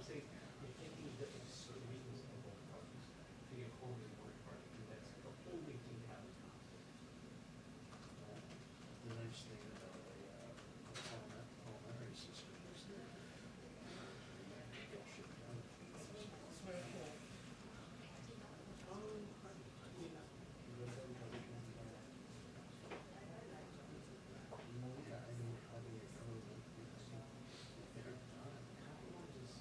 say you're thinking that there's certain reasons for both parties to get home in one party, and that's the only thing to have in common. The nice thing about a elementary system is that they'll ship down. It's very cool. Yeah, I mean, how do you go? They're done. How long does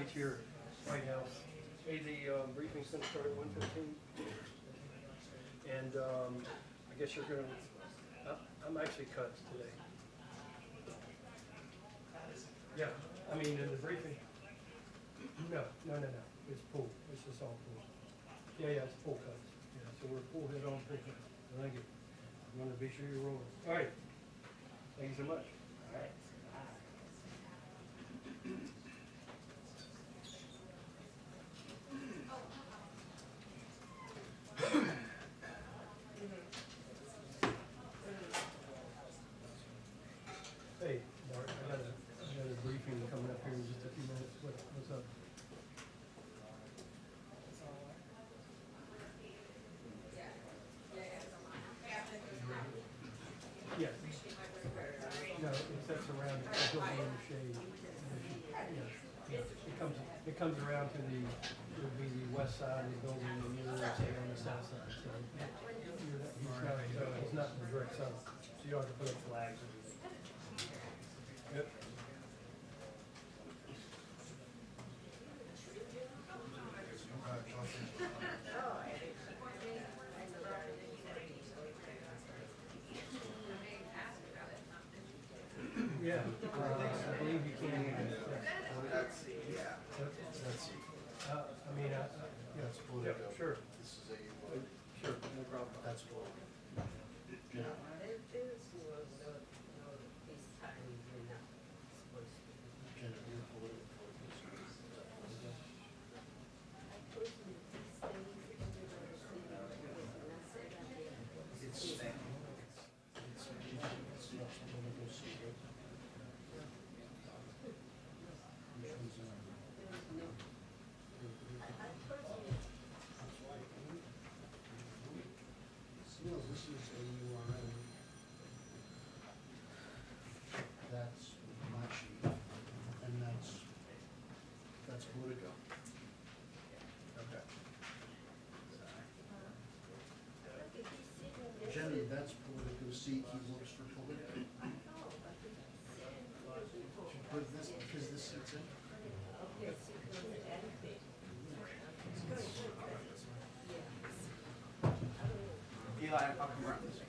updates here, White House. Hey, the briefing's gonna start at 1:15. And I guess you're gonna, I'm actually cut today. Yeah, I mean, in the briefing. No, it's pool, it's just all pool. Yeah, it's pool cuts. Yeah, so we're pool head on pool cuts. Thank you. I'm gonna be sure you're rolling. All right, thank you so much. All right. Hey, Mark, I got a briefing coming up here in just a few minutes. What's up? Yeah. No, it sets around, it'll be in the shade. Yeah. It comes around to it'll be the west side of the building and you're say on the south side. So he's not in the direct south. So you don't have to put up flags or anything. Yep. Yeah, I believe you can. That's, yeah. That's, I mean, yeah, that's political. yeah, sure, This is a, sure, no problem. that's cool. Yeah. Jenna, you're political. It's much political secret. No, this is a URL. That's my sheet, and that's Politico. Okay. Jenny, that's Politico's seat, he works for Politico. But this, because this sits in. Eli, I'll come around this way.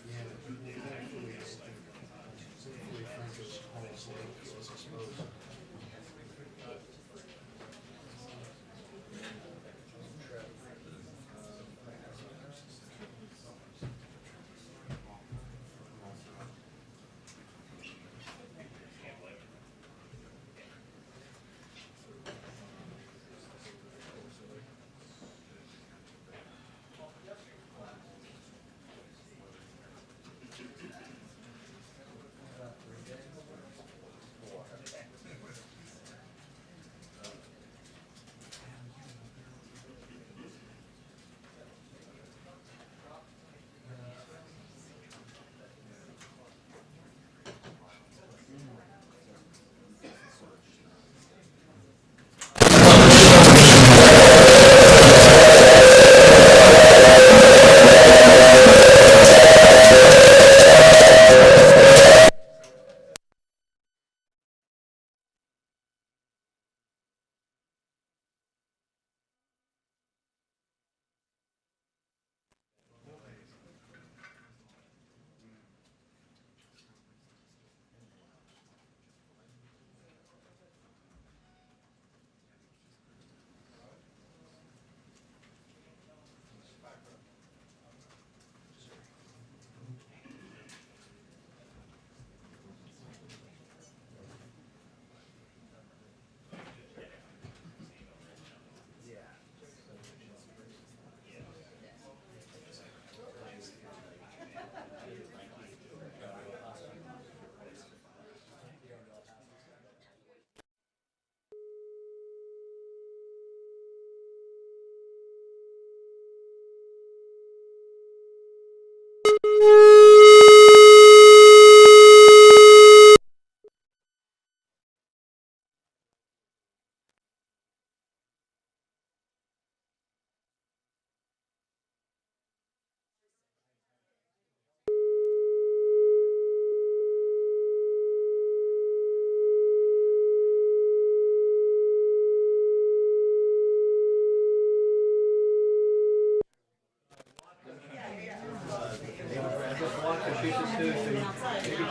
Yeah, but people thankfully, thankfully Frank is always late, so it's exposed.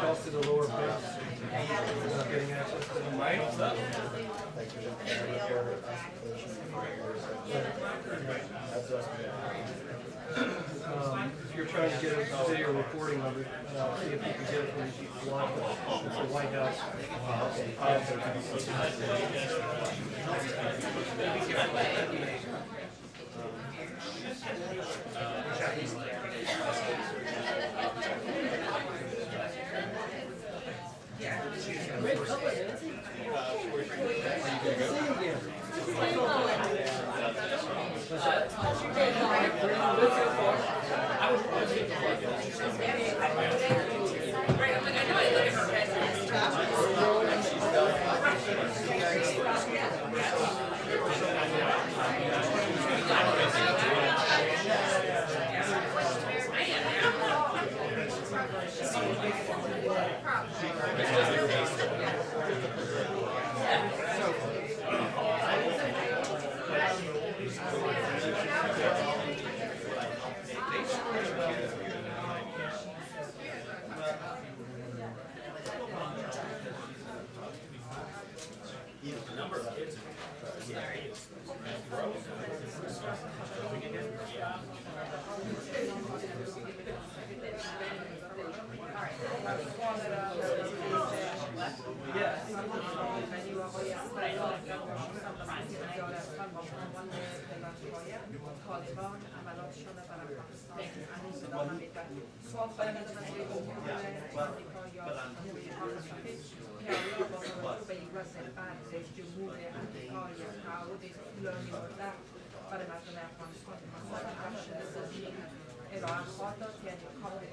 talk to the lower pits about getting access to them. If you're trying to get a video recording of it, see if you can get it from the White House.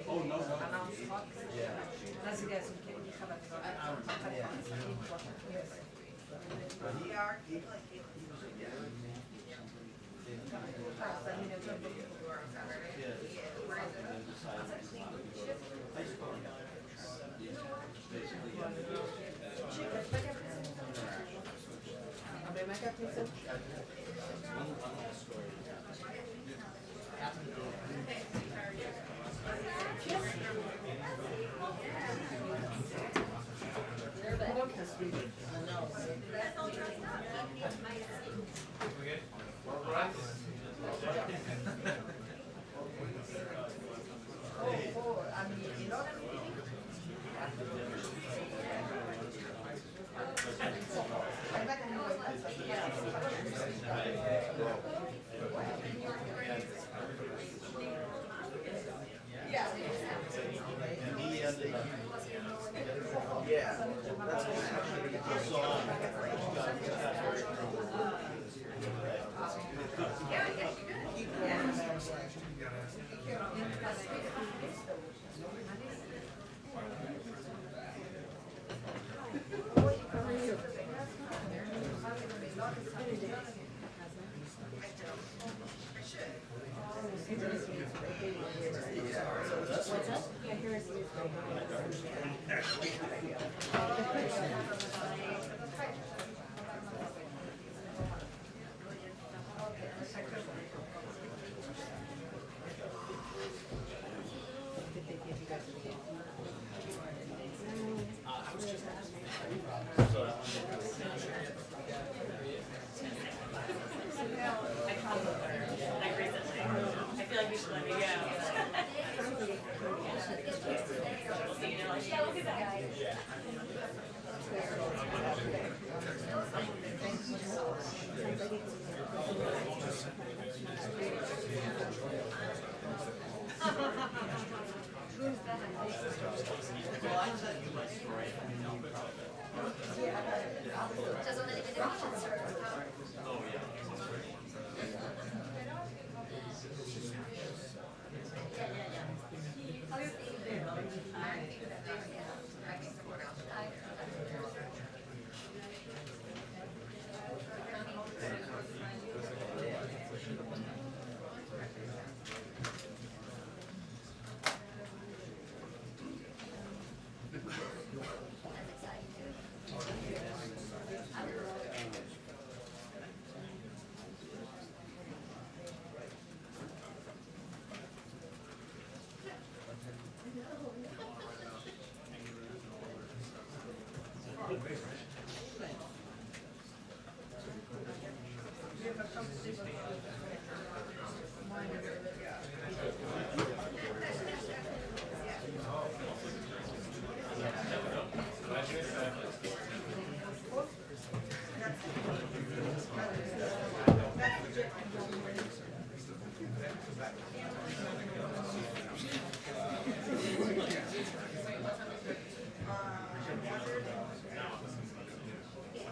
Oh, no, no.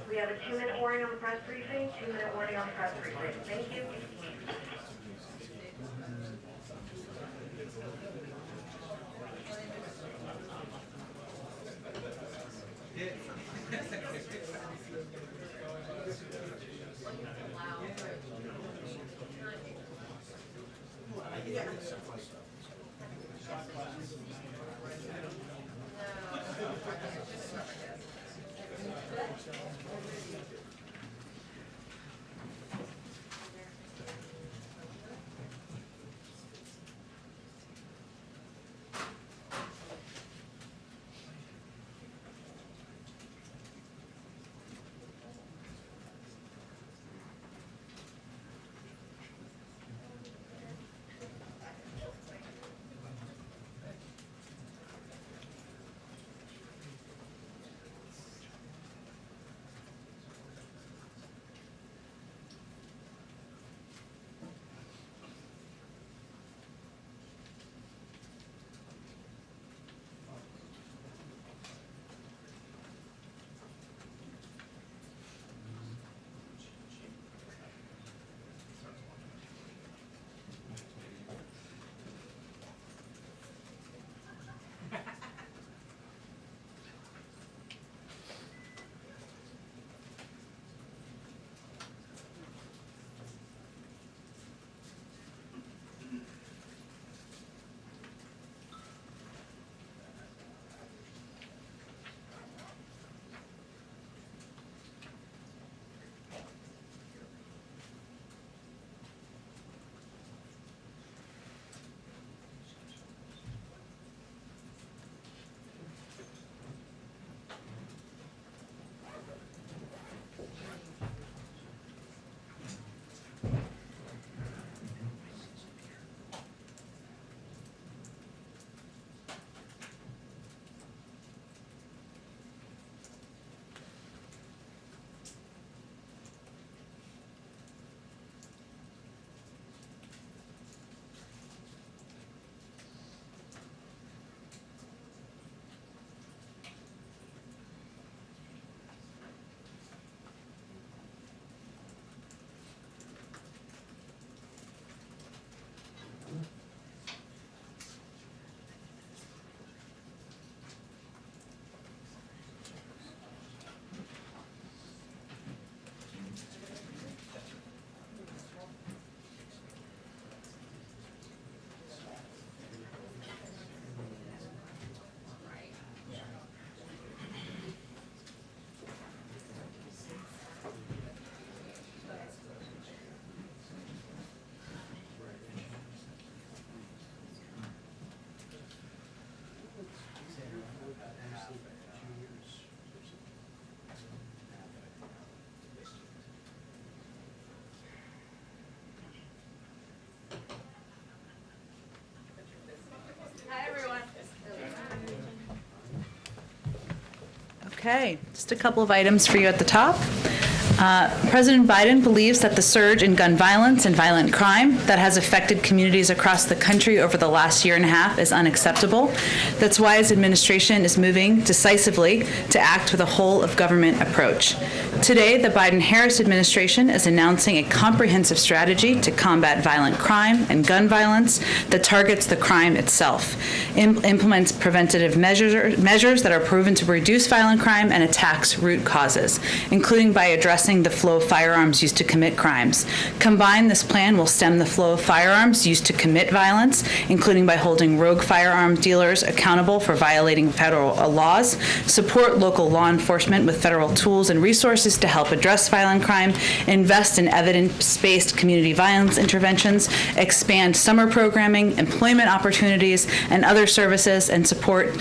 We have a 2-minute warning on the press briefing, 2-minute warning on the press briefing. Thank you. Okay, just a couple of items for you at the top. President Biden believes that the surge in gun violence and violent crime that has affected communities across the country over the last year and a half is unacceptable. That's why his administration is moving decisively to act with a whole-of-government approach. Today, the Biden-Harris administration is announcing a comprehensive strategy to combat violent crime and gun violence that targets the crime itself, implements preventative measures that are proven to reduce violent crime and attacks root causes, including by addressing addressing the flow of firearms used to commit crimes. Combined, this plan will stem the flow of firearms used to commit violence, including by holding rogue firearm dealers accountable for violating federal laws, support local law enforcement with federal tools and resources to help address violent crime, invest in evidence-based community violence interventions, expand summer programming, employment opportunities, and other services and support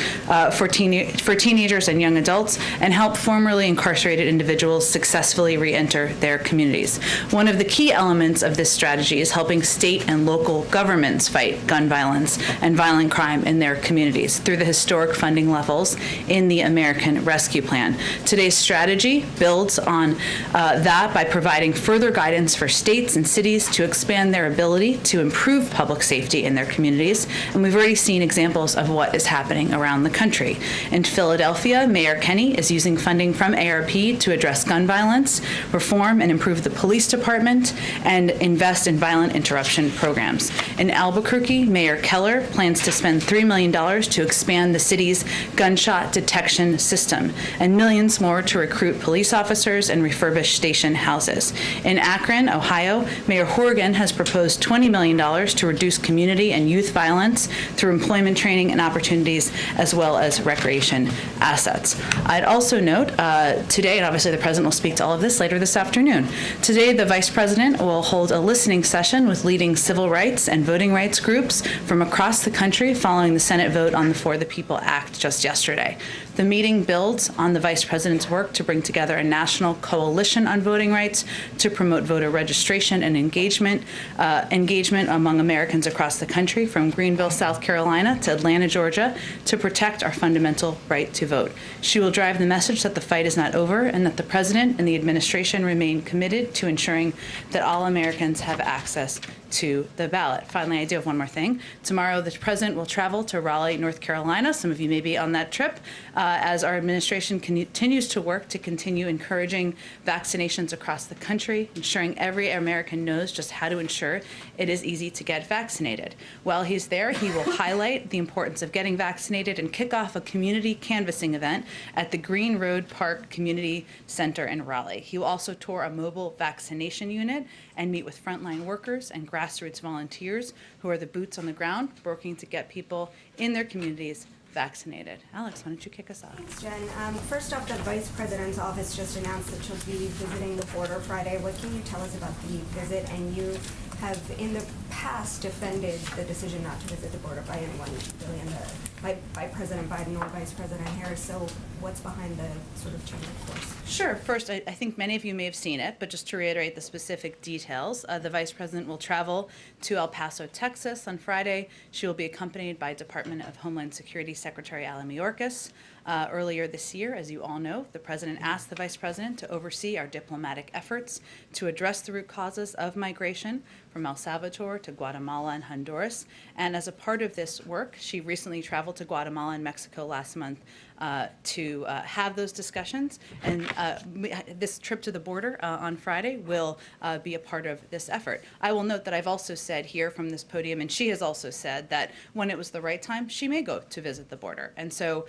for teenagers and young adults, and help formerly incarcerated individuals successfully re-enter their communities. One of the key elements of this strategy is helping state and local governments fight gun violence and violent crime in their communities through the historic funding levels in the American Rescue Plan. Today's strategy builds on that by providing further guidance for states and cities to expand their ability to improve public safety in their communities, and we've already seen examples of what is happening around the country. In Philadelphia, Mayor Kenny is using funding from ARP to address gun violence, reform and improve the police department, and invest in violent interruption programs. In Albuquerque, Mayor Keller plans to spend $3 million to expand the city's gunshot detection system, and millions more to recruit police officers and refurbish station houses. In Akron, Ohio, Mayor Horgan has proposed $20 million to reduce community and youth violence through employment training and opportunities, as well as recreation assets. I'd also note today, and obviously the President will speak to all of this later this afternoon, today the Vice President will hold a listening session with leading civil rights and voting rights groups from across the country following the Senate vote on the For the People Act just yesterday. The meeting builds on the Vice President's work to bring together a national coalition on voting rights to promote voter registration and engagement among Americans across the country, from Greenville, South Carolina to Atlanta, Georgia, to protect our fundamental right to vote. She will drive the message that the fight is not over and that the President and the administration remain committed to ensuring that all Americans have access to the ballot. Finally, I do have one more thing. Tomorrow, the President will travel to Raleigh, North Carolina. Some of you may be on that trip, as our administration continues to work to continue encouraging vaccinations across the country, ensuring every American knows just how to ensure it is easy to get vaccinated. While he's there, he will highlight the importance of getting vaccinated and kick off a community canvassing event at the Green Road Park Community Center in Raleigh. He will also tour a mobile vaccination unit and meet with frontline workers and grassroots volunteers who are the boots on the ground working to get people in their communities vaccinated. Alex, why don't you kick us off? Thanks, Jen. First off, the Vice President's office just announced that she'll be visiting the border Friday. What can you tell us about the visit? And you have in the past defended the decision not to visit the border by anyone, really, by President Biden or Vice President Harris. So what's behind the sort of change of course? Sure. First, I think many of you may have seen it, but just to reiterate the specific details, the Vice President will travel to El Paso, Texas on Friday. She will be accompanied by Department of Homeland Security Secretary Alan Mayorkas. Earlier this year, as you all know, the President asked the Vice President to oversee our diplomatic efforts to address the root causes of migration from El Salvador to Guatemala and Honduras. And as a part of this work, she recently traveled to Guatemala and Mexico last month to have those discussions. And this trip to the border on Friday will be a part of this effort. I will note that I've also said here from this podium, and she has also said that when it was the right time, she may go to visit the border. And so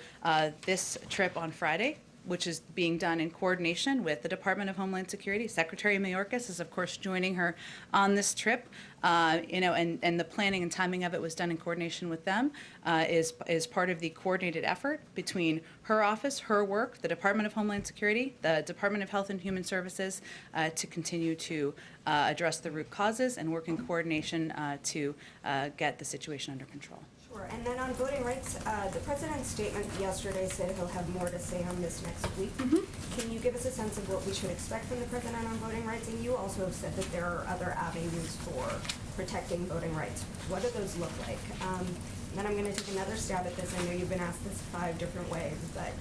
this trip on Friday, which is being done in coordination with the Department of Homeland Security. Secretary Mayorkas is, of course, joining her on this trip, and the planning and timing of it was done in coordination with them, is part of the coordinated effort between her office, her work, the Department of Homeland Security, the Department of Health and Human Services, to continue to address the root causes and work in coordination to get the situation under control. Sure. And then on voting rights, the President's statement yesterday said he'll have more to say on this next week. Mm-hmm. Can you give us a sense of what we should expect from the President on voting rights? And you also have said that there are other avenues for protecting voting rights. What do those look like? Then I'm going to take another stab at this. I know you've been asked this 5 different ways, but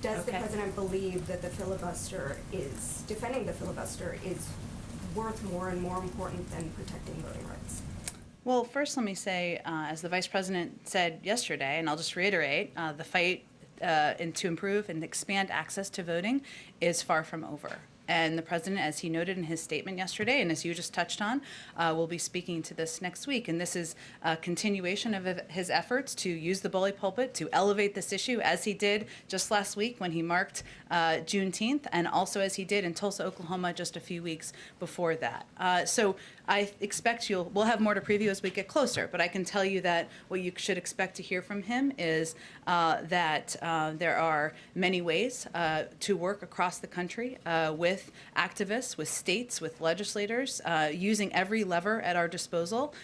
does the President believe that defending the filibuster is worth more and more important than protecting voting rights? Well, first let me say, as the Vice President said yesterday, and I'll just reiterate, the fight to improve and expand access to voting is far from over. and the president, as he noted in his statement yesterday, and as you just touched on, will be speaking to this next week. And this is a continuation of his efforts to use the bully pulpit to elevate this issue, as he did just last week when he marked Juneteenth, and also as he did in Tulsa, Oklahoma, just a few weeks before that. So I expect we'll have more to preview as we get closer, but I can tell you that what you should expect to hear from him is that there are many ways to work across the country with activists, with states, with legislators, using every lever at our disposal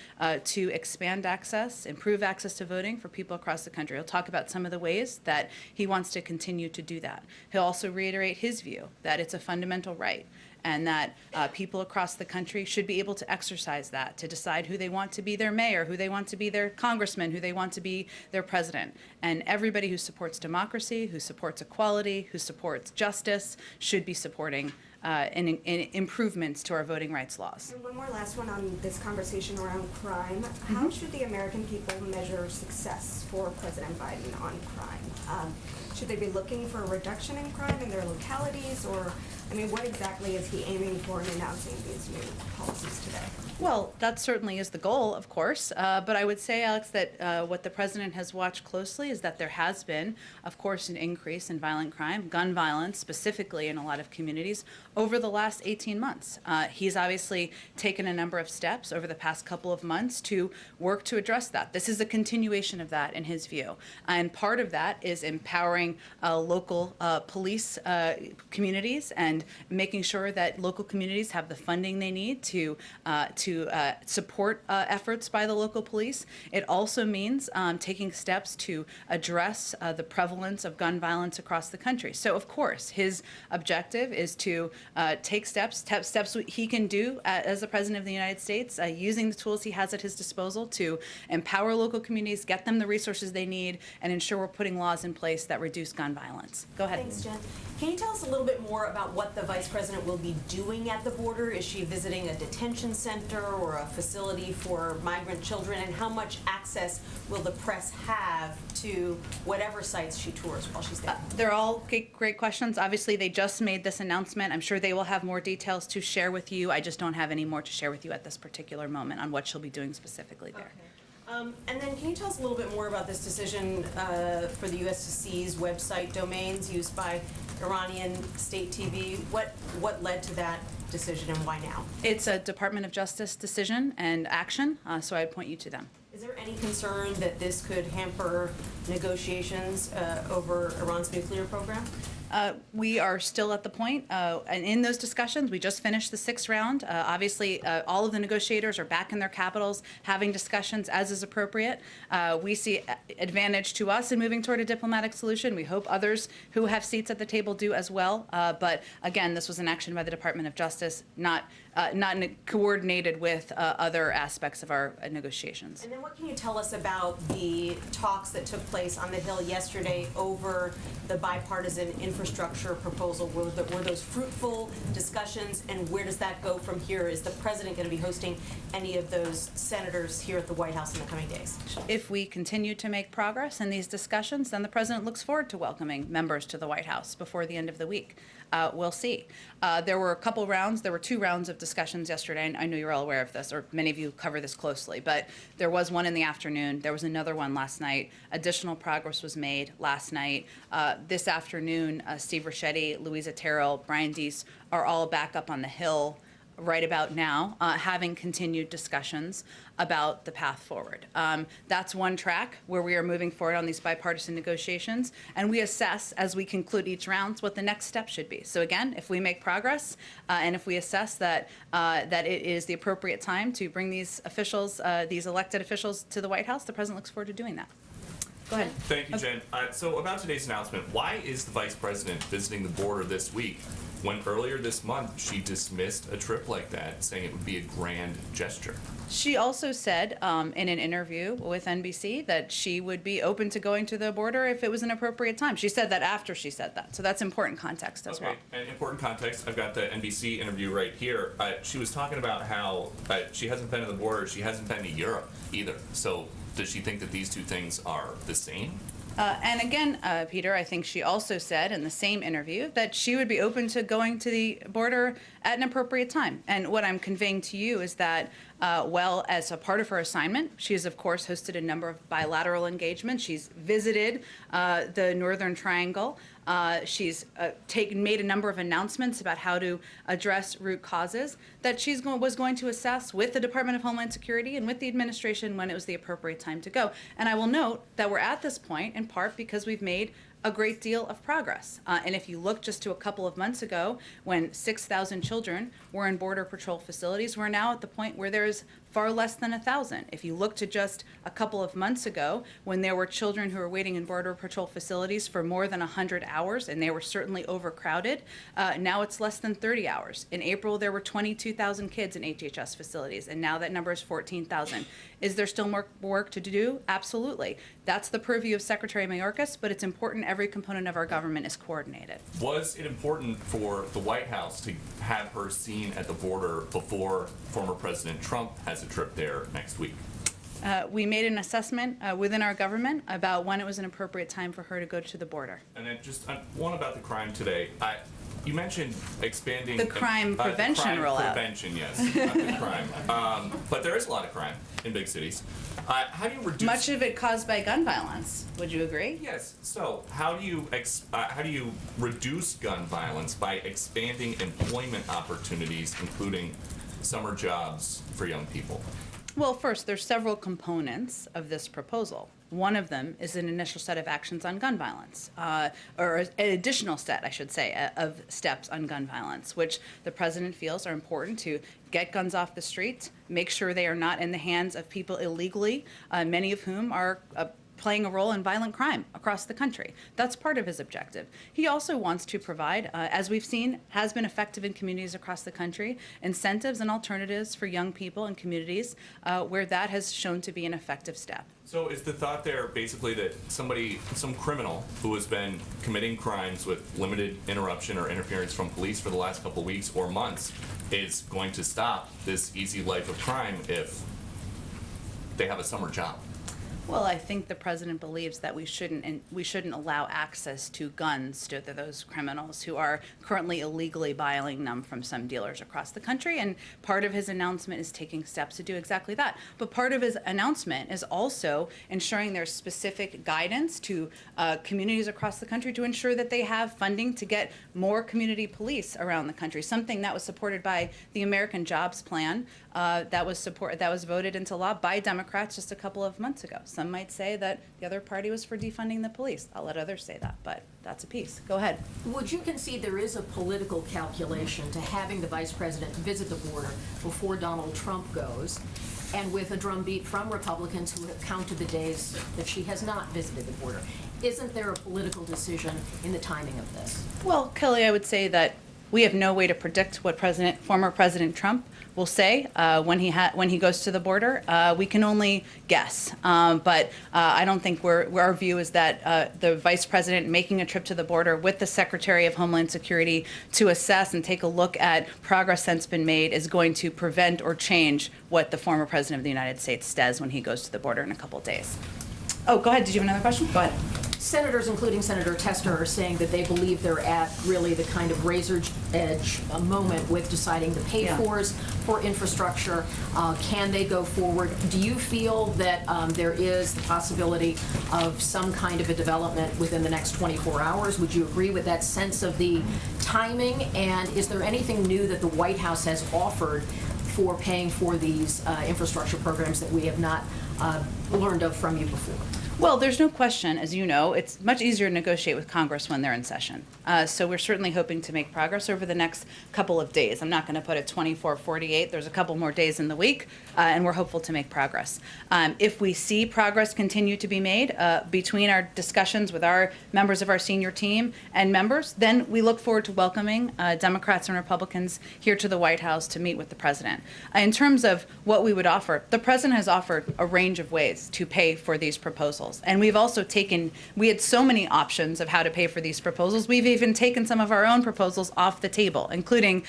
to expand access, improve access to voting for people across the country. He'll talk about some of the ways that he wants to continue to do that. He'll also reiterate his view that it's a fundamental right, and that people across the country should be able to exercise that, to decide who they want to be their mayor, who they want to be their congressman, who they want to be their president. And everybody who supports democracy, who supports equality, who supports justice, should be supporting improvements to our voting rights laws. And one more last one on this conversation around crime. How should the American people measure success for President Biden on crime? Should they be looking for a reduction in crime in their localities, or, I mean, what exactly is he aiming for in announcing these new policies today? Well, that certainly is the goal, of course. But I would say, Alex, that what the president has watched closely is that there has been, of course, an increase in violent crime, gun violence specifically in a lot of communities, over the last 18 months. He's obviously taken a number of steps over the past couple of months to work to address that. This is a continuation of that in his view. And part of that is empowering local police communities and making sure that local communities have the funding they need to support efforts by the local police. It also means taking steps to address the prevalence of gun violence across the country. So, of course, his objective is to take steps he can do as the President of the United States, using the tools he has at his disposal to empower local communities, get them the resources they need, and ensure we're putting laws in place that reduce gun violence. Go ahead. Thanks, Jen. Can you tell us a little bit more about what the Vice President will be doing at the border? Is she visiting a detention center or a facility for migrant children? And how much access will the press have to whatever sites she tours while she's there? They're all great questions. Obviously, they just made this announcement. I'm sure they will have more details to share with you. I just don't have any more to share with you at this particular moment on what she'll be doing specifically there. Okay. And then can you tell us a little bit more about this decision for the U.S. to seize website domains used by Iranian state TV? What led to that decision and why now? It's a Department of Justice decision and action, so I'd point you to them. Is there any concern that this could hamper negotiations over Iran's nuclear program? We are still at the point, and in those discussions, we just finished the 6th round. Obviously, all of the negotiators are back in their capitals, having discussions as is appropriate. We see advantage to us in moving toward a diplomatic solution. We hope others who have seats at the table do as well. But again, this was an action by the Department of Justice, not coordinated with other aspects of our negotiations. And then what can you tell us about the talks that took place on the Hill yesterday over the bipartisan infrastructure proposal? Were those fruitful discussions, and where does that go from here? Is the president going to be hosting any of those senators here at the White House in the coming days? If we continue to make progress in these discussions, then the president looks forward to welcoming members to the White House before the end of the week. We'll see. There were 2 rounds of discussions yesterday, and I know you're all aware of this, or many of you cover this closely, but there was one in the afternoon. There was another one last night. Additional progress was made last night. This afternoon, Steve Ricchetti, Louisa Terrell, Brian Deese are all back up on the Hill right about now, having continued discussions about the path forward. That's one track where we are moving forward on these bipartisan negotiations, and we assess as we conclude each round what the next step should be. So again, if we make progress and if we assess that it is the appropriate time to bring these officials, these elected officials to the White House, the president looks forward to doing that. Go ahead. Thank you, Jen. So about today's announcement, why is the Vice President visiting the border this week when earlier this month she dismissed a trip like that, saying it would be a grand gesture? She also said in an interview with NBC that she would be open to going to the border if it was an appropriate time. She said that after she said that, so that's important context as well. Okay, and important context, I've got the NBC interview right here. She was talking about how she hasn't been to the border, she hasn't been to Europe either. So does she think that these two things are the same? And again, Peter, I think she also said in the same interview that she would be open to going to the border at an appropriate time. And what I'm conveying to you is that, well, as a part of her assignment, she has, of course, hosted a number of bilateral engagements. She's visited the Northern Triangle. She's made a number of announcements about how to address root causes that was going to assess with the Department of Homeland Security and with the administration when it was the appropriate time to go. And I will note that we're at this point in part because we've made a great deal of progress. And if you look just to a couple of months ago, when 6,000 children were in Border Patrol facilities, we're now at the point where there's far less than 1,000. If you look to just a couple of months ago, when there were children who were waiting in Border Patrol facilities for more than 100 hours, and they were certainly overcrowded, now it's less than 30 hours. In April, there were 22,000 kids in HHS facilities, and now that number is 14,000. Is there still more work to do? Absolutely. That's the purview of Secretary Mayorkas, but it's important every component of our government is coordinated. Was it important for the White House to have her seen at the border before former President Trump has a trip there next week? We made an assessment within our government about when it was an appropriate time for her to go to the border. And then just one about the crime today. You mentioned expanding The crime prevention crime rollout. Prevention, yes, not the crime. But there is a lot of crime in big cities. How do you reduce? Much of it caused by gun violence. Would you agree? Yes. So how do you reduce gun violence by expanding employment opportunities, including summer jobs for young people? Well, first, there's several components of this proposal. One of them is an initial set of actions on gun violence, or an additional set, I should say, of steps on gun violence, which the president feels are important to get guns off the streets, make sure they are not in the hands of people illegally, many of whom are playing a role in violent crime across the country. That's part of his objective. He also wants to provide, as we've seen, has been effective in communities across the country, incentives and alternatives for young people and communities where that has shown to be an effective step. So is the thought there basically that some criminal who has been committing crimes with limited interruption or interference from police for the last couple of weeks or months is going to stop this easy life of crime if they have a summer job? Well, I think the president believes that we shouldn't allow access to guns to those criminals who are currently illegally buying them from some dealers across the country. And part of his announcement is taking steps to do exactly that. But part of his announcement is also ensuring there's specific guidance to communities across the country to ensure that they have funding to get more community police around the country. Something that was supported by the American Jobs Plan that was voted into law by Democrats just a couple of months ago. Some might say that the other party was for defunding the police. I'll let others say that, but that's a piece. Go ahead. Would you concede there is a political calculation to having the vice president visit the border before Donald Trump goes, and with a drumbeat from Republicans who have counted the days that she has not visited the border? Isn't there a political decision in the timing of this? Well, Kelly, I would say that we have no way to predict what former President Trump will say when he goes to the border. We can only guess, but I don't think our view is that the vice president making a trip to the border with the Secretary of Homeland Security to assess and take a look at progress that's been made is going to prevent or change what the former president of the United States says when he goes to the border in a couple of days. Oh, go ahead. Did you have another question? Go ahead. Senators, including Senator Tester, are saying that they believe they're at really the kind of razor's edge moment with deciding the pay-fors for infrastructure. Can they go forward? Do you feel that there is the possibility of some kind of a development within the next 24 hours? Would you agree with that sense of the timing? And is there anything new that the White House has offered for paying for these infrastructure programs that we have not learned of from you before? Well, there's no question, as you know, it's much easier to negotiate with Congress when they're in session. So we're certainly hoping to make progress over the next couple of days. I'm not going to put it 24, 48. There's a couple more days in the week, and we're hopeful to make progress. If we see progress continue to be made between our discussions with our members of our senior team and members, then we look forward to welcoming Democrats and Republicans here to the White House to meet with the president. In terms of what we would offer, the president has offered a range of ways to pay for these proposals. proposals. And we've also we had so many options of how to pay for these proposals. We've even taken some of our own proposals off the table, including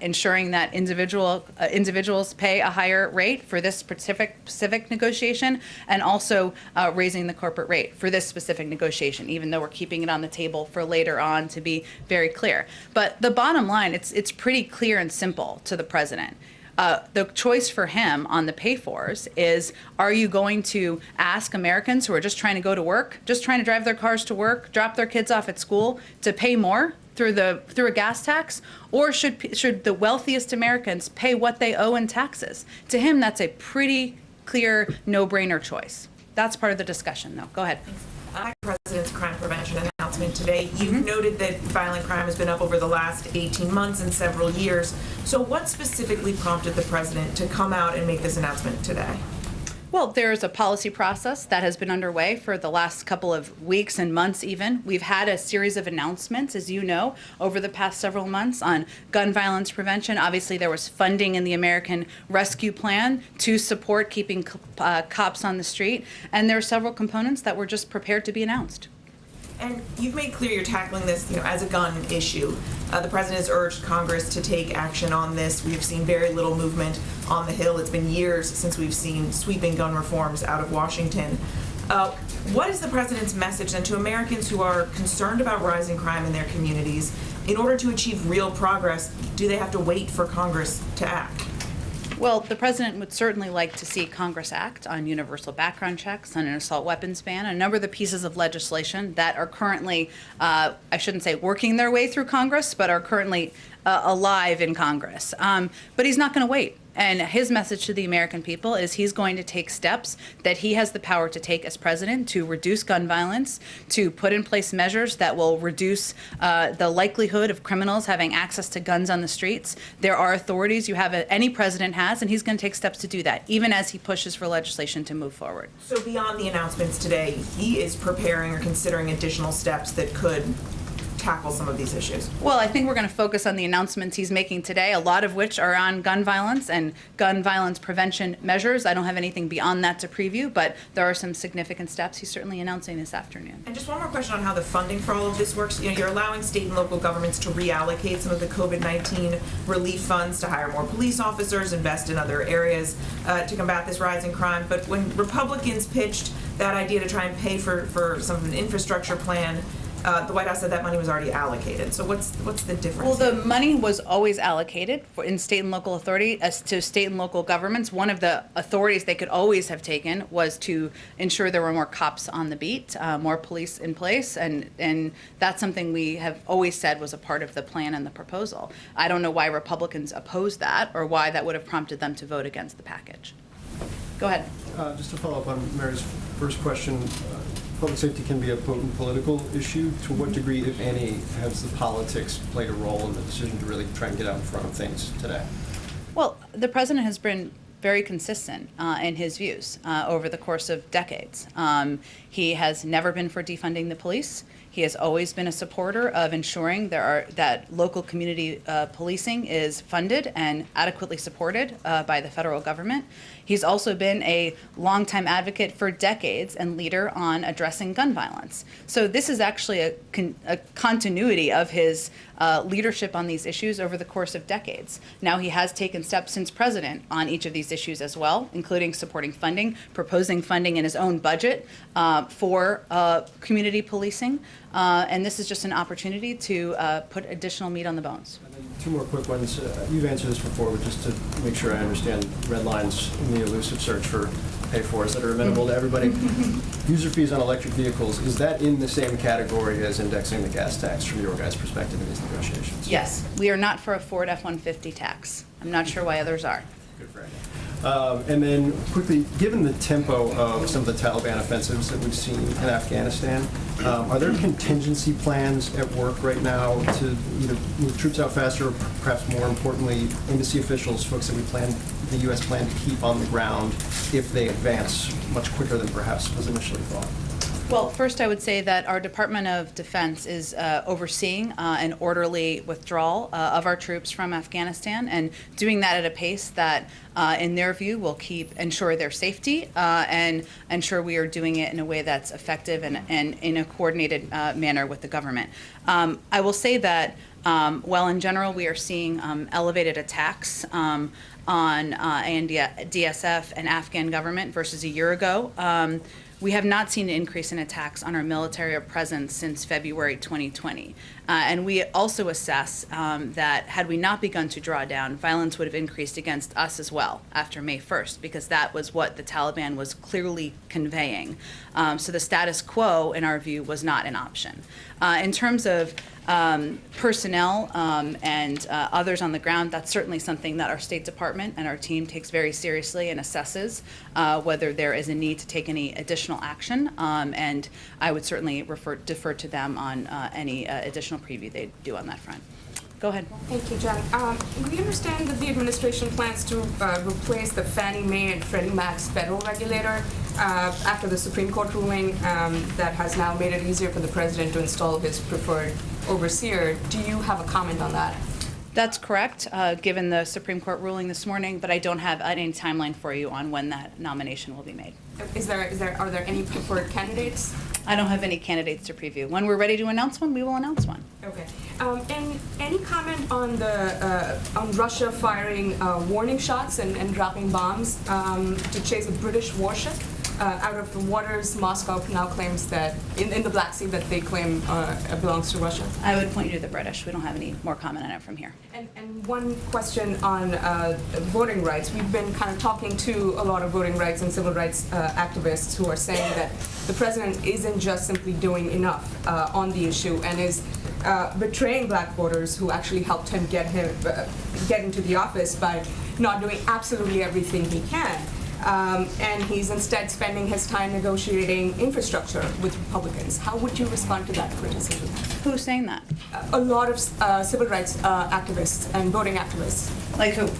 ensuring that individuals pay a higher rate for this specific negotiation, and also raising the corporate rate for this specific negotiation, even though we're keeping it on the table for later on to be very clear. But the bottom line, it's pretty clear and simple to the president. The choice for him on the pay-fors is, are you going to ask Americans who are just trying to go to work, just trying to drive their cars to work, drop their kids off at school, to pay more through a gas tax? Or should the wealthiest Americans pay what they owe in taxes? To him, that's a pretty clear no-brainer choice. That's part of the discussion, though. Go ahead. President's crime prevention announcement today. You've noted that violent crime has been up over the last 18 months and several years. So what specifically prompted the president to come out and make this announcement today? Well, there's a policy process that has been underway for the last couple of weeks and months even. We've had a series of announcements, as you know, over the past several months on gun violence prevention. Obviously, there was funding in the American Rescue Plan to support keeping cops on the street. And there are several components that were just prepared to be announced. And you've made clear you're tackling this, as a gun issue. The president has urged Congress to take action on this. We have seen very little movement on the Hill. It's been years since we've seen sweeping gun reforms out of Washington. What is the president's message then to Americans who are concerned about rising crime in their communities? In order to achieve real progress, do they have to wait for Congress to act? Well, the president would certainly like to see Congress act on universal background checks, on an assault weapons ban, a number of the pieces of legislation that are currently, I shouldn't say working their way through Congress, but are currently alive in Congress. But he's not going to wait. And his message to the American people is he's going to take steps that he has the power to take as president to reduce gun violence, to put in place measures that will reduce the likelihood of criminals having access to guns on the streets. There are authorities any president has, and he's going to take steps to do that, even as he pushes for legislation to move forward. So beyond the announcements today, he is preparing or considering additional steps that could tackle some of these issues? Well, I think we're going to focus on the announcements he's making today, a lot of which are on gun violence and gun violence prevention measures. I don't have anything beyond that to preview, but there are some significant steps he's certainly announcing this afternoon. And just one more question on how the funding for all of this works. You're allowing state and local governments to reallocate some of the COVID-19 relief funds to hire more police officers, invest in other areas to combat this rising crime. But when Republicans pitched that idea to try and pay for some of an infrastructure plan, the White House said that money was already allocated. So what's the difference? Well, the money was always allocated in state and local authority to state and local governments. One of the authorities they could always have taken was to ensure there were more cops on the beat, more police in place, and that's something we have always said was a part of the plan and the proposal. I don't know why Republicans opposed that or why that would have prompted them to vote against the package. Go ahead. Just to follow up on Mary's first question, public safety can be a potent political issue. To what degree, if any, has the politics played a role in the decision to really try and get out in front of things today? Well, the president has been very consistent in his views over the course of decades. He has never been for defunding the police. He has always been a supporter of ensuring that local community policing is funded and adequately supported by the federal government. He's also been a longtime advocate for decades and leader on addressing gun violence. So this is actually a continuity of his leadership on these issues over the course of decades. Now he has taken steps since president on each of these issues as well, including supporting funding, proposing funding in his own budget for community policing. And this is just an opportunity to put additional meat on the bones. Two more quick ones. You've answered this before, but just to make sure I understand red lines in the elusive search for pay-fors that are amenable to everybody. User fees on electric vehicles, is that in the same category as indexing the gas tax from your guys' perspective in these negotiations? Yes. We are not for a Ford F-150 tax. I'm not sure why others are. Good for you. And then quickly, given the tempo of some of the Taliban offensives that we've seen in Afghanistan, are there contingency plans at work right now to either move troops out faster or perhaps more importantly, embassy officials, folks that the U.S. plan to keep on the ground if they advance much quicker than perhaps was initially thought? Well, first I would say that our Department of Defense is overseeing an orderly withdrawal of our troops from Afghanistan and doing that at a pace that, in their view, will ensure their safety and ensure we are doing it in a way that's effective and in a coordinated manner with the government. I will say that while in general we are seeing elevated attacks on DSF and Afghan government versus a year ago, we have not seen an increase in attacks on our military presence since February 2020. And we also assess that had we not begun to draw down, violence would have increased against us as well after May 1st, because that was what the Taliban was clearly conveying. So the status quo, in our view, was not an option. In terms of personnel and others on the ground, that's certainly something that our State Department and our team takes very seriously and assesses whether there is a need to take any additional action. And I would certainly defer to them on any additional preview they do on that front. Go ahead. Thank you, Jen. We understand that the administration plans to replace the Fannie Mae and Freddie Mac's federal regulator after the Supreme Court ruling that has now made it easier for the president to install his preferred overseer. Do you have a comment on that? That's correct, given the Supreme Court ruling this morning, but I don't have any timeline for you on when that nomination will be made. Are there any preferred candidates? I don't have any candidates to preview. When we're ready to announce one, we will announce one. Okay. And any comment on on Russia firing warning shots and dropping bombs to chase a British warship out of the waters Moscow now claims that in the Black Sea that they claim belongs to Russia? I would point you to the British. We don't have any more comment on it from here. And one question on voting rights. We've been kind of talking to a lot of voting rights and civil rights activists who are saying that the president isn't just simply doing enough on the issue and is betraying black voters who actually helped him get into the office by not doing absolutely everything he can. And he's instead spending his time negotiating infrastructure with Republicans. How would you respond to that criticism? Who's saying that? A lot of civil rights activists and voting activists. Like who?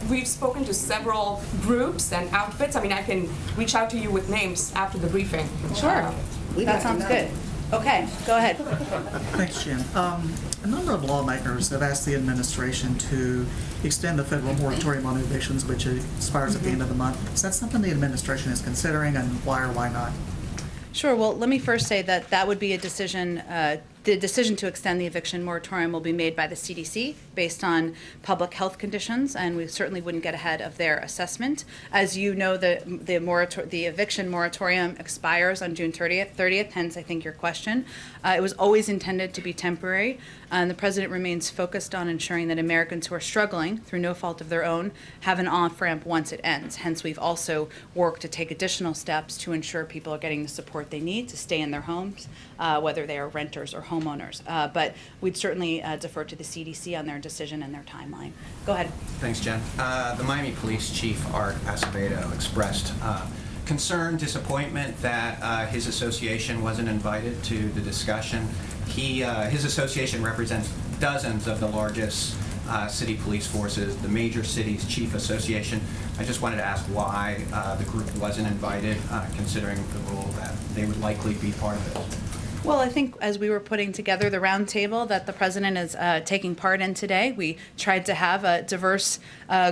We've spoken to several groups and outfits. I mean, I can reach out to you with names after the briefing. Sure. That sounds good. Okay, go ahead. Thanks, Jen. A number of lawmakers have asked the administration to extend the federal moratorium on evictions, which expires at the end of the month. Is that something the administration is considering, and why or why not? Sure. Well, let me first say that would be a decision. The decision to extend the eviction moratorium will be made by the CDC based on public health conditions, and we certainly wouldn't get ahead of their assessment. As you know, the eviction moratorium expires on June 30th, hence I think your question. It was always intended to be temporary, and the president remains focused on ensuring that Americans who are struggling through no fault of their own have an off-ramp once it ends. Hence, we've also worked to take additional steps to ensure people are getting the support they need to stay in their homes, whether they are renters or homeowners. But we'd certainly defer to the CDC on their decision and their timeline. Go ahead. Thanks, Jen. The Miami Police Chief, Art Acevedo, expressed concern, disappointment that his association wasn't invited to the discussion. His association represents dozens of the largest city police forces, the major cities chief association. I just wanted to ask why the group wasn't invited, considering the role that they would likely be part of it. Well, I think as we were putting together the roundtable that the president is taking part in today, we tried to have a diverse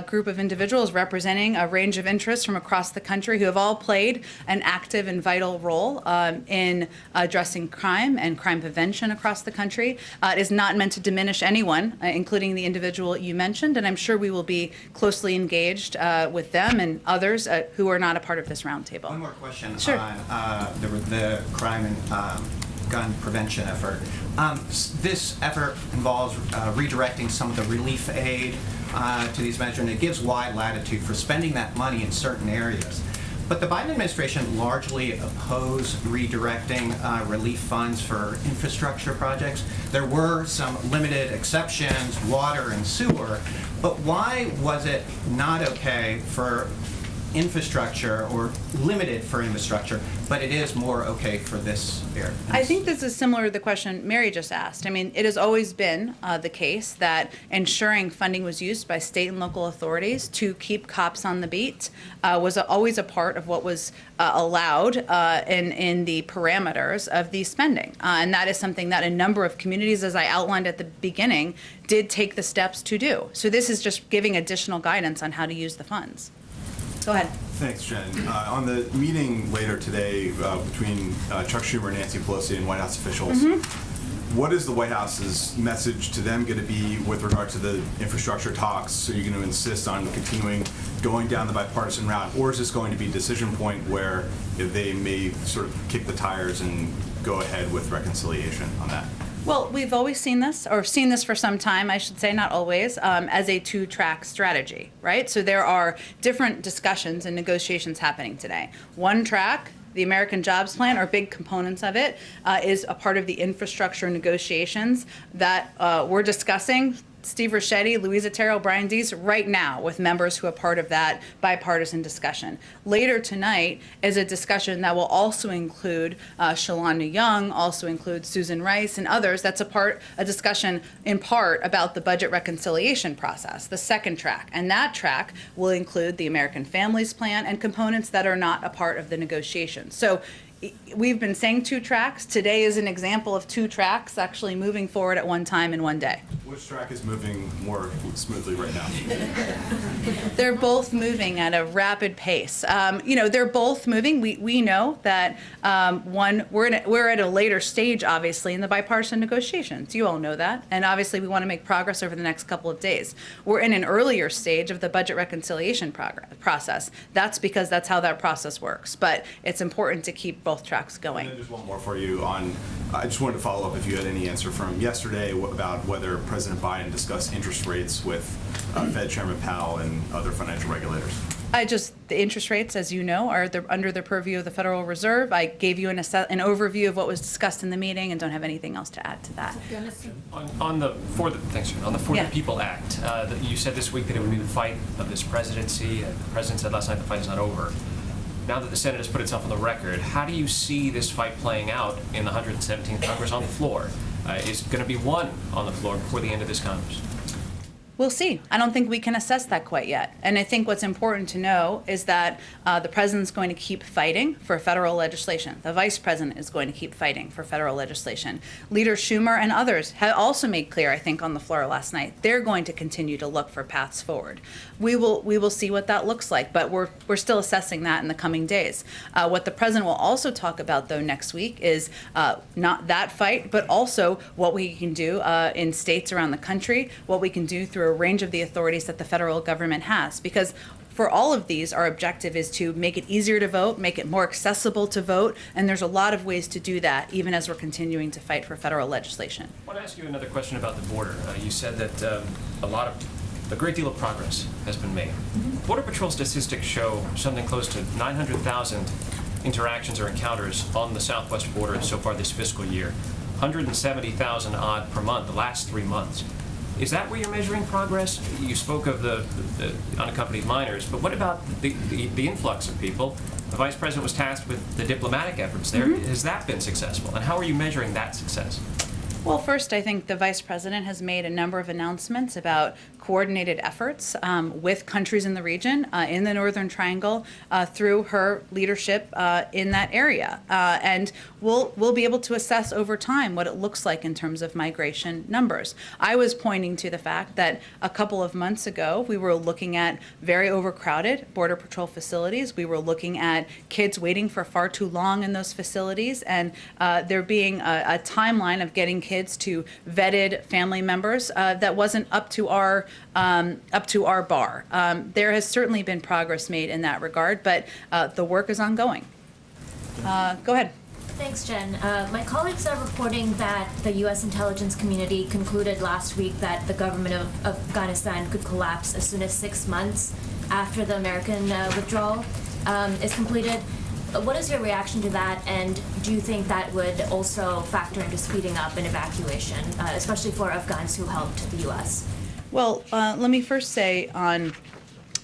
group of individuals representing a range of interests from across the country who have all played an active and vital role in addressing crime and crime prevention across the country. It is not meant to diminish anyone, including the individual you mentioned, and I'm sure we will be closely engaged with them and others who are not a part of this roundtable. One more question Sure. on the crime and gun prevention effort. This effort involves redirecting some of the relief aid to these measures, and it gives wide latitude for spending that money in certain areas. But the Biden administration largely opposed redirecting relief funds for infrastructure projects. There were some limited exceptions, water and sewer, but why was it not okay for infrastructure or limited for infrastructure, but it is more okay for this area. I think this is similar to the question Mary just asked. I mean, it has always been the case that ensuring funding was used by state and local authorities to keep cops on the beat was always a part of what was allowed in the parameters of the spending. And that is something that a number of communities, as I outlined at the beginning, did take the steps to do. So this is just giving additional guidance on how to use the funds. Go ahead. Thanks, Jen. On the meeting later today between Chuck Schumer, Nancy Pelosi, and White House officials, what is the White House's message to them going to be with regard to the infrastructure talks? So you're going to insist on continuing going down the bipartisan route, or is this going to be a decision point where they may sort of kick the tires and go ahead with reconciliation on that? Well, we've always seen this, or seen this for some time, I should say, not always, as a two-track strategy, right? So there are different discussions and negotiations happening today. One track, the American Jobs Plan, or big components of it, is a part of the infrastructure negotiations that we're discussing. Steve Ricchetti, Louisa Terrell, Brian Deese, right now with members who are part of that bipartisan discussion. Later tonight is a discussion that will also include Shalanda Young, also include Susan Rice and others. That's a discussion in part about the budget reconciliation process, the second track. And that track will include the American Families Plan and components that are not a part of the negotiations. So we've been saying two tracks. Today is an example of two tracks actually moving forward at one time in one day. Which track is moving more smoothly right now? They're both moving at a rapid pace. They're both moving. We know that we're at a later stage, obviously, in the bipartisan negotiations. You all know that. And obviously, we want to make progress over the next couple of days. We're in an earlier stage of the budget reconciliation process. That's because that's how that process works. But it's important to keep both tracks going. And then just one more for you on, I just wanted to follow up if you had any answer from yesterday about whether President Biden discussed interest rates with Fed Chairman Powell and other financial regulators. The interest rates, as you know, are under the purview of the Federal Reserve. I gave you an overview of what was discussed in the meeting and don't have anything else to add to that. On the For the People Act, you said this week that it would be the fight of this presidency. The president said last night the fight is not over. Now that the Senate has put itself on the record, how do you see this fight playing out in the 117th Congress on the floor? Is it going to be won on the floor before the end of this Congress? We'll see. I don't think we can assess that quite yet. And I think what's important to know is that the president's going to keep fighting for federal legislation. The vice president is going to keep fighting for federal legislation. Leader Schumer and others have also made clear, I think, on the floor last night, they're going to continue to look for paths forward. We will see what that looks like, but we're still assessing that in the coming days. What the president will also talk about, though, next week is not that fight, but also what we can do in states around the country, what we can do through a range of the authorities that the federal government has. Because for all of these, our objective is to make it easier to vote, make it more accessible to vote, and there's a lot of ways to do that, even as we're continuing to fight for federal legislation. I want to ask you another question about the border. You said that a great deal of progress has been made. Border Patrol statistics show something close to 900,000 interactions or encounters on the southwest border so far this fiscal year, 170,000 odd per month the last 3 months. Is that where you're measuring progress? You spoke of the unaccompanied minors, but what about the influx of people? The vice president was tasked with the diplomatic efforts there. Has that been successful? And how are you measuring that success? Well, first, I think the vice president has made a number of announcements about coordinated efforts with countries in the region, in the Northern Triangle, through her leadership in that area. And we'll be able to assess over time what it looks like in terms of migration numbers. I was pointing to the fact that a couple of months ago, we were looking at very overcrowded Border Patrol facilities. We were looking at kids waiting for far too long in those facilities, and there being a timeline of getting kids to vetted family members that wasn't up to our bar. There has certainly been progress made in that regard, but the work is ongoing. Go ahead. Thanks, Jen. My colleagues are reporting that the U.S. intelligence community concluded last week that the government of Afghanistan could collapse as soon as 6 months after the American withdrawal is completed. What is your reaction to that, and do you think that would also factor into speeding up an evacuation, especially for Afghans who helped the U.S.? Well, let me first say on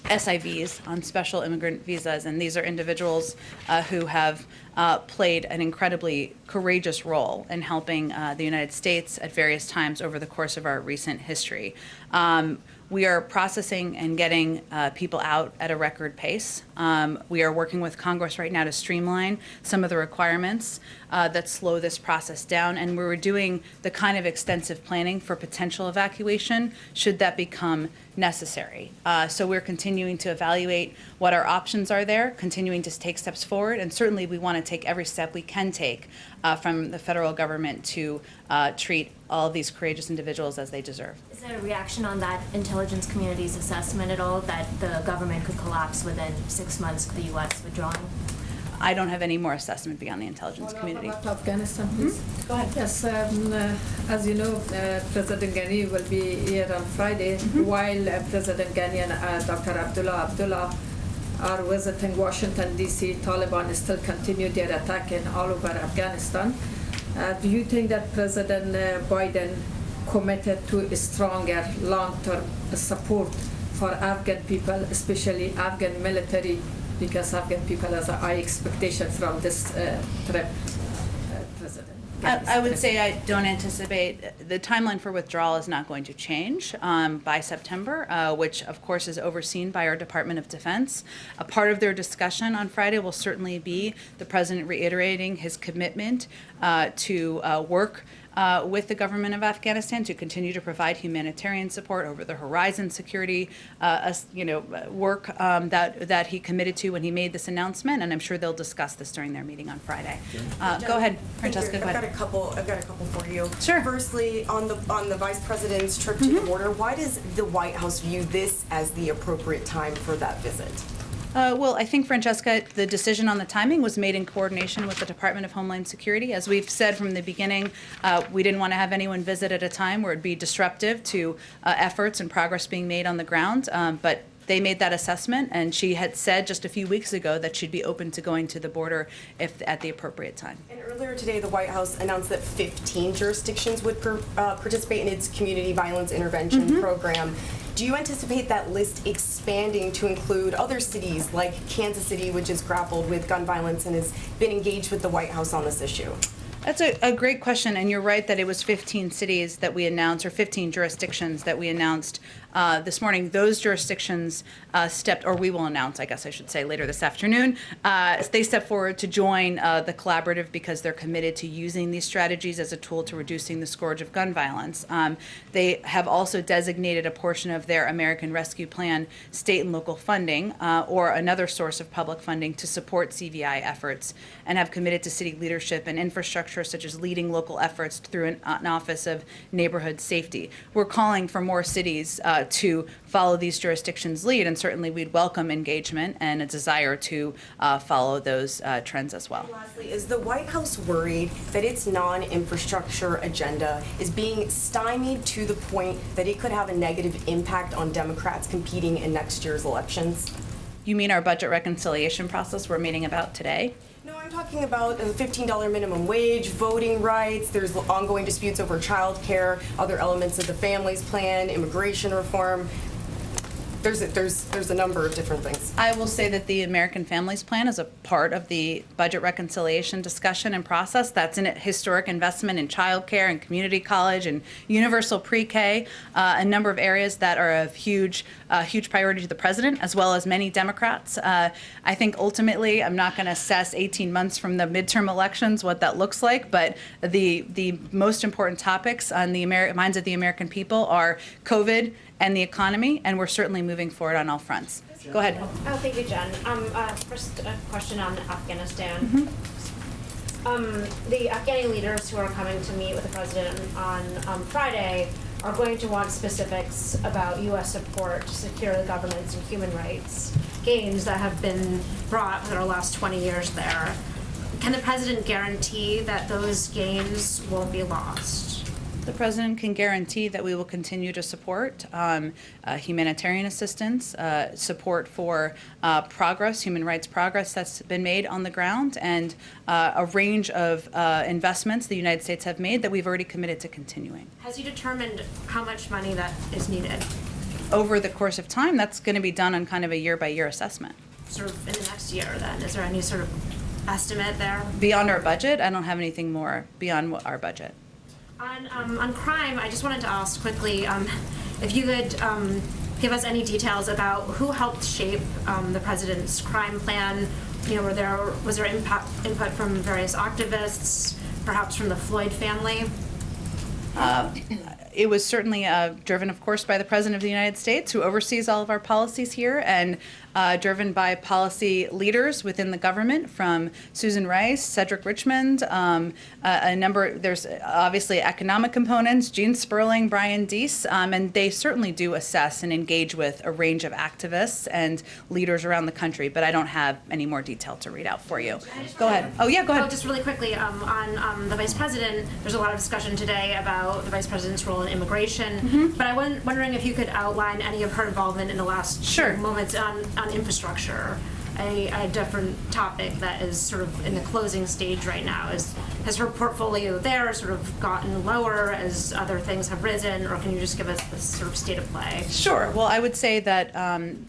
SIVs, on special immigrant visas, and these are individuals who have played an incredibly courageous role in helping the United States at various times over the course of our recent history. We are processing and getting people out at a record pace. We are working with Congress right now to streamline some of the requirements that slow this process down, and we're doing the kind of extensive planning for potential evacuation should that become necessary. So we're continuing to evaluate what our options are there, continuing to take steps forward, and certainly we want to take every step we can take from the federal government to treat all of these courageous individuals as they deserve. Is there a reaction on that intelligence community's assessment at all, that the government could collapse within 6 months of the U.S. withdrawing? I don't have any more assessment beyond the intelligence community. About Afghanistan, please. Go ahead. Yes, as you know, President Ghani will be here on Friday, while President Ghani and Dr. Abdullah are visiting Washington, D.C. Taliban still continue their attack in all over Afghanistan. Do you think that President Biden committed to a stronger long-term support for Afghan people, especially Afghan military, because Afghan people has a high expectation from this trip, President? I would say I don't anticipate, the timeline for withdrawal is not going to change by September, which of course is overseen by our Department of Defense. A part of their discussion on Friday will certainly be the President reiterating his commitment to work with the government of Afghanistan to continue to provide humanitarian support over the horizon security, work that he committed to when he made this announcement, and I'm sure they'll discuss this during their meeting on Friday. Go ahead, Francesca. Go ahead. I've got a couple for you. Sure. Firstly, on the Vice President's trip to the border, why does the White House view this as the appropriate time for that visit? Well, I think, Francesca, the decision on the timing was made in coordination with the Department of Homeland Security. As we've said from the beginning, we didn't want to have anyone visit at a time where it'd be disruptive to efforts and progress being made on the ground. But they made that assessment, and she had said just a few weeks ago that she'd be open to going to the border if at the appropriate time. And earlier today, the White House announced that 15 jurisdictions would participate in its community violence intervention program. Do you anticipate that list expanding to include other cities like Kansas City, which has grappled with gun violence and has been engaged with the White House on this issue? That's a great question, and you're right that it was 15 cities that we announced, or 15 jurisdictions that we announced this morning. Those jurisdictions we will announce, I guess I should say, later this afternoon. They stepped forward to join the collaborative because they're committed to using these strategies as a tool to reducing the scourge of gun violence. They have also designated a portion of their American Rescue Plan state and local funding, or another source of public funding, to support CVI efforts, and have committed to city leadership and infrastructure, such as leading local efforts through an Office of Neighborhood Safety. We're calling for more cities to follow these jurisdictions' lead, and certainly we'd welcome engagement and a desire to follow those trends as well. And lastly, is the White House worried that its non-infrastructure agenda is being stymied to the point that it could have a negative impact on Democrats competing in next year's elections? You mean our budget reconciliation process we're meeting about today? No, I'm talking about the $15 minimum wage, voting rights, there's ongoing disputes over child care, other elements of the Families Plan, immigration reform. There's a number of different things. I will say that the American Families Plan is a part of the budget reconciliation discussion and process. That's an historic investment in childcare and community college and universal pre-K, a number of areas that are of huge priority to the president, as well as many Democrats. I think ultimately, I'm not going to assess 18 months from the midterm elections what that looks like, but the most important topics on the minds of the American people are COVID and the economy, and we're certainly moving forward on all fronts. Go ahead. Oh, thank you, Jen. First, a question on Afghanistan. The Afghani leaders who are coming to meet with the president on Friday are going to want specifics about U.S. support to secure the governance and human rights gains that have been brought for the last 20 years there. Can the president guarantee that those gains won't be lost? The president can guarantee that we will continue to support humanitarian assistance, support for progress, human rights progress that's been made on the ground, and a range of investments the United States have made that we've already committed to continuing. Has he determined how much money that is needed? over the course of time, that's going to be done on kind of a year-by-year assessment. Sort of in the next year then, is there any sort of estimate there? Beyond our budget, I don't have anything more beyond our budget. On crime, I just wanted to ask quickly, if you could give us any details about who helped shape the president's crime plan. You know, was there input from various activists, perhaps from the Floyd family? It was certainly driven, of course, by the President of the United States, who oversees all of our policies here, and driven by policy leaders within the government, from Susan Rice, Cedric Richmond, there's obviously economic components, Gene Sperling, Brian Deese, and they certainly do assess and engage with a range of activists and leaders around the country, but I don't have any more detail to read out for you. Go ahead. Oh, yeah, go ahead. Just really quickly, on the Vice President, there's a lot of discussion today about the Vice President's role in immigration, but I'm wondering if you could outline any of her involvement in the last few moments on infrastructure, a different topic that is sort of in the closing stage right now. Has her portfolio there sort of gotten lower as other things have risen, or can you just give us the sort of state of play? Sure. Well, I would say that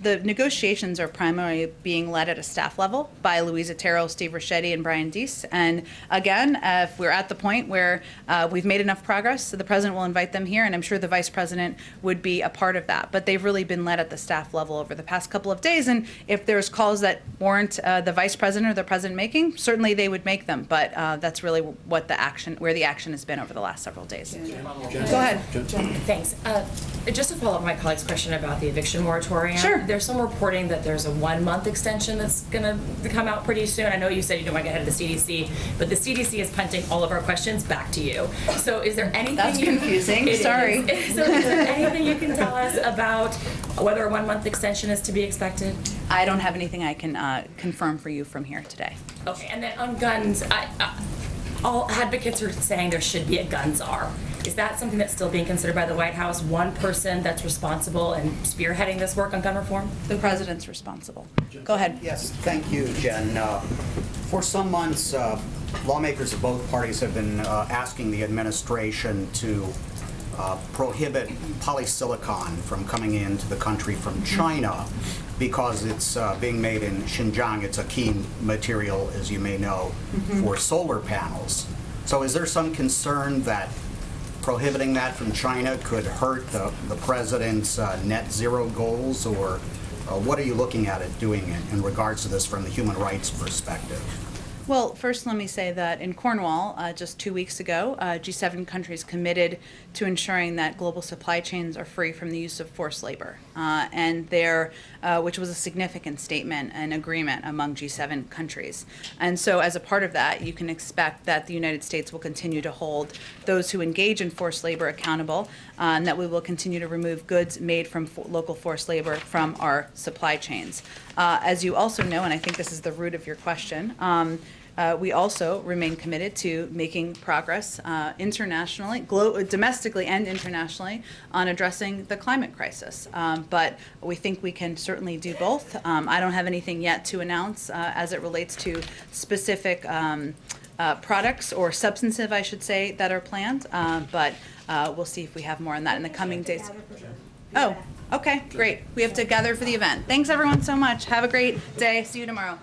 the negotiations are primarily being led at a staff level by Louisa Terrell, Steve Ricchetti, and Brian Deese. And again, if we're at the point where we've made enough progress, the president will invite them here, and I'm sure the vice president would be a part of that. But they've really been led at the staff level over the past couple of days, and if there's calls that warrant the vice president or the president making, certainly they would make them. But that's really what where the action has been over the last several days. Go ahead. Thanks. Just to follow up my colleague's question about the eviction moratorium. Sure. There's some reporting that there's a 1-month extension that's going to come out pretty soon. I know you said you don't want to get ahead of the CDC, but the CDC is punting all of our questions back to you. So is there anything That's confusing. Sorry. So is there anything you can tell us about whether a 1-month extension is to be expected? I don't have anything I can confirm for you from here today. Okay, and then on guns, all advocates are saying there should be a gun czar. Is that something that's still being considered by the White House? One person that's responsible and spearheading this work on gun reform? The president's responsible. Go ahead. Yes, thank you, Jen. For some months, lawmakers of both parties have been asking the administration to prohibit polysilicon from coming into the country from China because it's being made in Xinjiang. It's a key material, as you may know, for solar panels. So is there some concern that prohibiting that from China could hurt the president's net zero goals, or what are you looking at it doing in regards to this from the human rights perspective? Well, first let me say that in Cornwall, just 2 weeks ago, G7 countries committed to ensuring that global supply chains are free from the use of forced labor, which was a significant statement and agreement among G7 countries. And so as a part of that, you can expect that the United States will continue to hold those who engage in forced labor accountable, and that we will continue to remove goods made from local forced labor from our supply chains. As you also know, and I think this is the root of your question, we also remain committed to making progress internationally, domestically and internationally, on addressing the climate crisis. But we think we can certainly do both. I don't have anything yet to announce as it relates to specific products, or substantive, I should say, that are planned. But we'll see if we have more on that in the coming days. Oh, okay, great. We have to gather for the event. Thanks, everyone, so much. Have a great day. See you tomorrow.